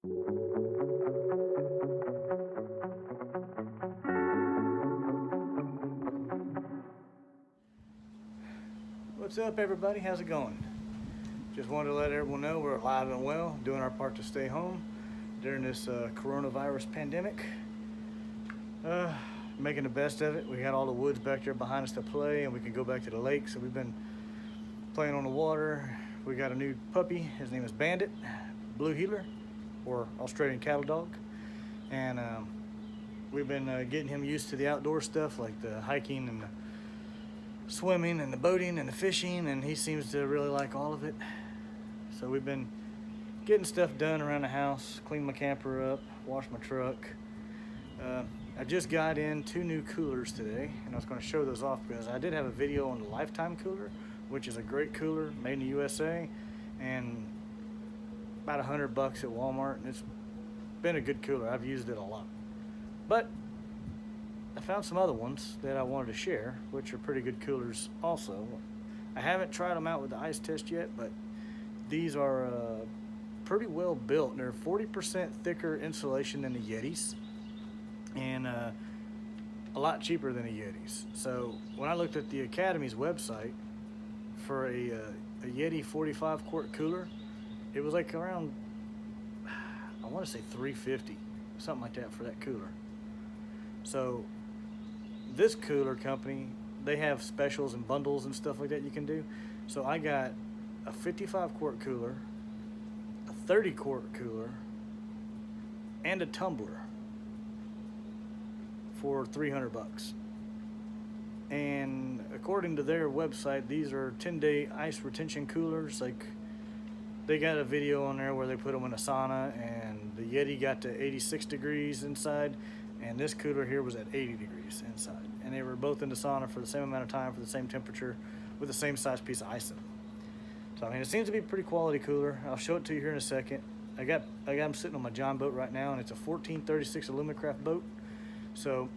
What's up, everybody? How's it going? Just wanted to let everyone know we're alive and well, doing our part to stay home during this coronavirus pandemic. Making the best of it. We had all the woods back there behind us to play, and we can go back to the lake, so we've been playing on the water. We got a new puppy. His name is Bandit, blue heeler, or Australian cattle dog. And we've been getting him used to the outdoor stuff, like the hiking and the swimming and the boating and the fishing, and he seems to really like all of it. So we've been getting stuff done around the house, clean my camper up, wash my truck. I just got in 2 new coolers today, and I was going to show those off because I did have a video on the Lifetime cooler, which is a great cooler made in the USA, and about $100 at Walmart, and it's been a good cooler. I've used it a lot. But I found some other ones that I wanted to share, which are pretty good coolers also. I haven't tried them out with the ice test yet, but these are pretty well built. They're 40% thicker insulation than the Yetis, and a lot cheaper than the Yetis. So when I looked at the Academy's website for a Yeti 45 quart cooler, it was like around, I want to say $350, something like that for that cooler. So this cooler company, they have specials and bundles and stuff like that you can do. So I got a 55 quart cooler, a 30 quart cooler, and a tumbler for $300. And according to their website, these are 10-day ice retention coolers. Like, they got a video on there where they put them in a sauna, and the Yeti got to 86 degrees inside, and this cooler here was at 80 degrees inside. And they were both in the sauna for the same amount of time, for the same temperature, with the same size piece of ice in them. So, I mean, it seems to be a pretty quality cooler. I'll show it to you here in a second. I got them sitting on my John boat right now, and it's a 1436 Alumacraft boat. So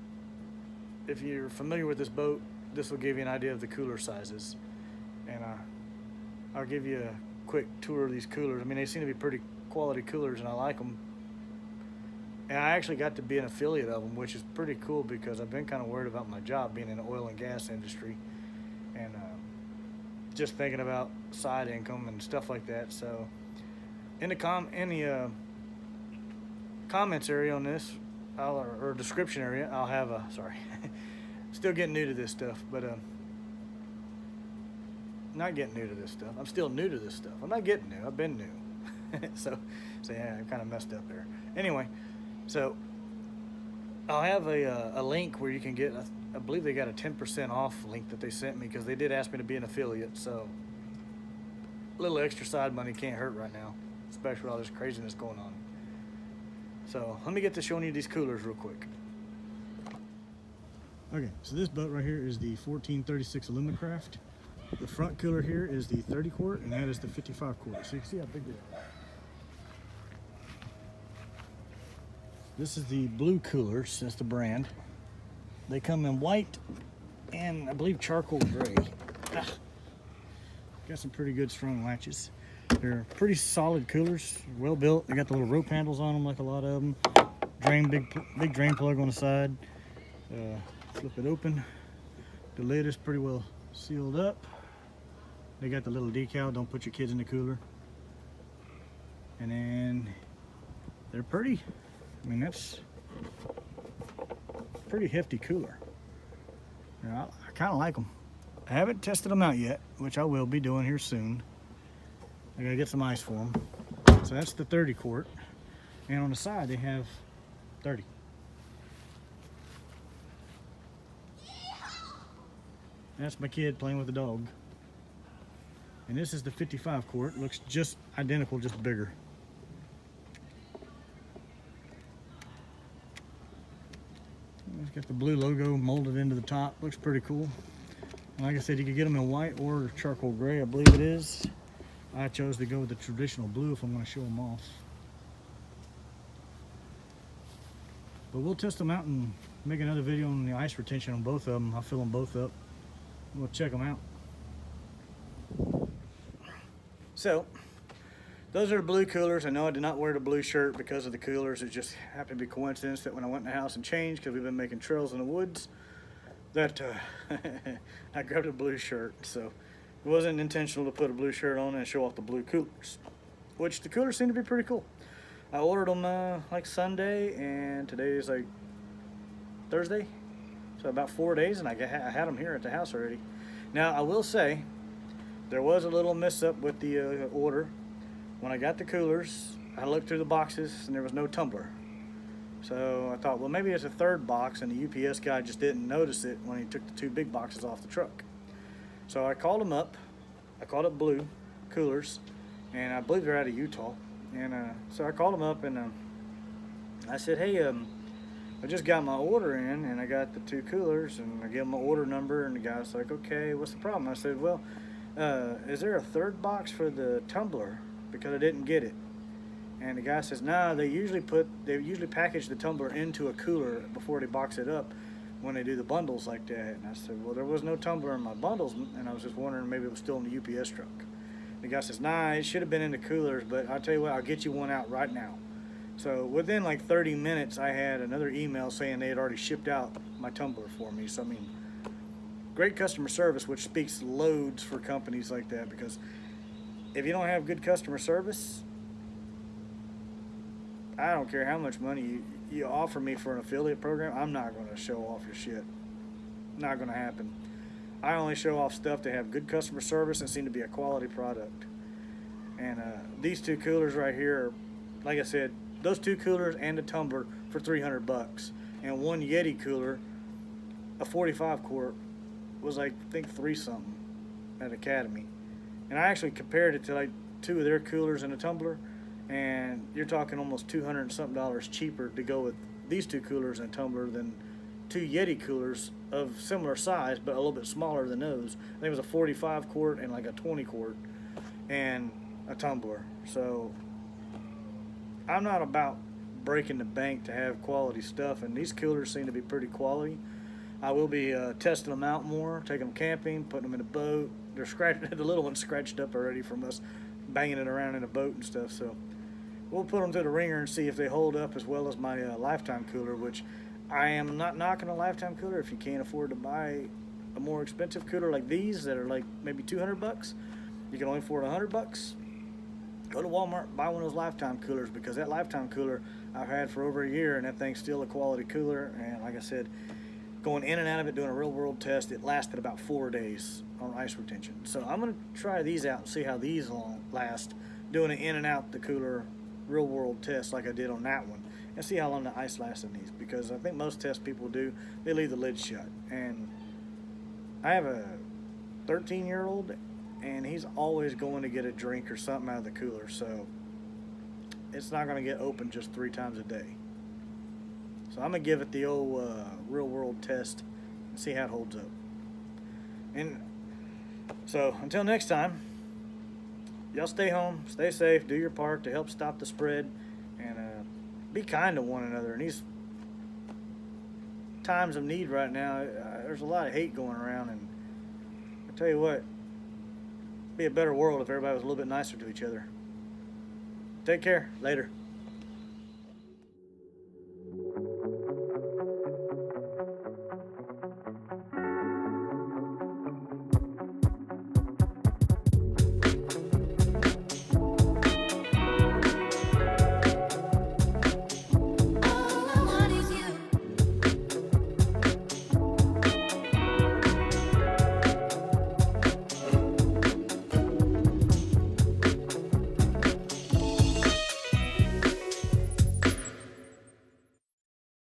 if you're familiar with this boat, this will give you an idea of the cooler sizes. And I'll give you a quick tour of these coolers. I mean, they seem to be pretty quality coolers, and I like them. And I actually got to be an affiliate of them, which is pretty cool because I've been kind of worried about my job being in the oil and gas industry, and just thinking about side income and stuff like that. So in the comments area on this, or description area, I'll have a, sorry, still getting new to this stuff, but not getting new to this stuff. I'm still new to this stuff. I'm not getting new. I've been new. so yeah, I kind of messed up there. Anyway, so I'll have a link where you can get, I believe they got a 10% off link that they sent me because they did ask me to be an affiliate. So a little extra side money can't hurt right now, especially with all this craziness going on. So let me get to showing you these coolers real quick. Okay, so this boat right here is the 1436 Alumacraft. The front cooler here is the 30 quart, and that is the 55 quart. So you can see how big they are. This is the Bluecoolers, that's the brand. They come in white and I believe charcoal gray. Got some pretty good strong latches. They're pretty solid coolers, well built. They got the little rope handles on them like a lot of them. Big drain plug on the side. Flip it open. The lid is pretty well sealed up. They got the little decal, don't put your kids in the cooler. And then they're pretty. I mean, that's a pretty hefty cooler. I kind of like them. I haven't tested them out yet, which I will be doing here soon. I gotta get some ice for them. So that's the 30 quart. And on the side they have 30. That's my kid playing with the dog. And this is the 55 quart. Looks just identical, just bigger. It's got the blue logo molded into the top. Looks pretty cool. And like I said, you could get them in white or charcoal gray, I believe it is. I chose to go with the traditional blue if I'm going to show them off. But we'll test them out and make another video on the ice retention on both of them. I'll fill them both up. We'll check them out. So, those are the blue coolers. I know I did not wear the blue shirt because of the coolers. It just happened to be coincidence that when I went in the house and changed, because we've been making trails in the woods, that I grabbed a blue shirt. So it wasn't intentional to put a blue shirt on and show off the blue coolers, which the coolers seem to be pretty cool. I ordered them like Sunday, and today is like Thursday, so about 4 days, and I had them here at the house already. Now I will say there was a little mess up with the order. When I got the coolers, I looked through the boxes and there was no tumbler. So I thought, well, maybe it's a third box and the UPS guy just didn't notice it when he took the 2 big boxes off the truck. So I called him up. I called up Blue Coolers, and I believe they're out of Utah. And so I called him up, and I said, hey, I just got my order in, and I got the 2 coolers, and I gave him my order number, and the guy's like, okay, what's the problem? I said, well, is there a third box for the tumbler? Because I didn't get it. And the guy says, nah, they usually package the tumbler into a cooler before they box it up when they do the bundles like that. And I said, well, there was no tumbler in my bundles, and I was just wondering maybe it was still in the UPS truck. The guy says, nah, it should have been in the coolers, but I'll tell you what, I'll get you one out right now. So within like 30 minutes, I had another email saying they had already shipped out my tumbler for me. So, I mean, great customer service, which speaks loads for companies like that, because if you don't have good customer service, I don't care how much money you offer me for an affiliate program, I'm not going to show off your shit. Not going to happen. I only show off stuff to have good customer service and seem to be a quality product. And these 2 coolers right here, like I said, those 2 coolers and a tumbler for $300, and one Yeti cooler, a 45 quart, was like, I think 3 something at Academy. And I actually compared it to like 2 of their coolers and a tumbler, and you're talking almost $200 and something cheaper to go with these 2 coolers and a tumbler than 2 Yeti coolers of similar size but a little bit smaller than those. I think it was a 45 quart and like a 20 quart and a tumbler. So I'm not about breaking the bank to have quality stuff, and these coolers seem to be pretty quality. I will be testing them out more, taking them camping, putting them in a boat. They're scratched, the little one's scratched up already from us banging it around in a boat and stuff. So we'll put them through the ringer and see if they hold up as well as my Lifetime cooler, which I am not knocking a Lifetime cooler. If you can't afford to buy a more expensive cooler like these that are like maybe $200, you can only afford $100. Go to Walmart, buy one of those Lifetime coolers, because that Lifetime cooler I've had for over a year, and that thing's still a quality cooler. And like I said, going in and out of it, doing a real world test, it lasted about 4 days on ice retention. So I'm going to try these out and see how these last, doing an in and out the cooler real world test like I did on that one, and see how long the ice lasts in these, because I think most test people do, they leave the lid shut. And I have a 13-year-old, and he's always going to get a drink or something out of the cooler, so it's not going to get open just 3 times a day. So I'm going to give it the old real world test and see how it holds up. And so until next time, y'all stay home, stay safe, do your part to help stop the spread, and be kind to one another. In these times of need right now, there's a lot of hate going around, and I tell you what, it'd be a better world if everybody was a little bit nicer to each other. Take care. Later.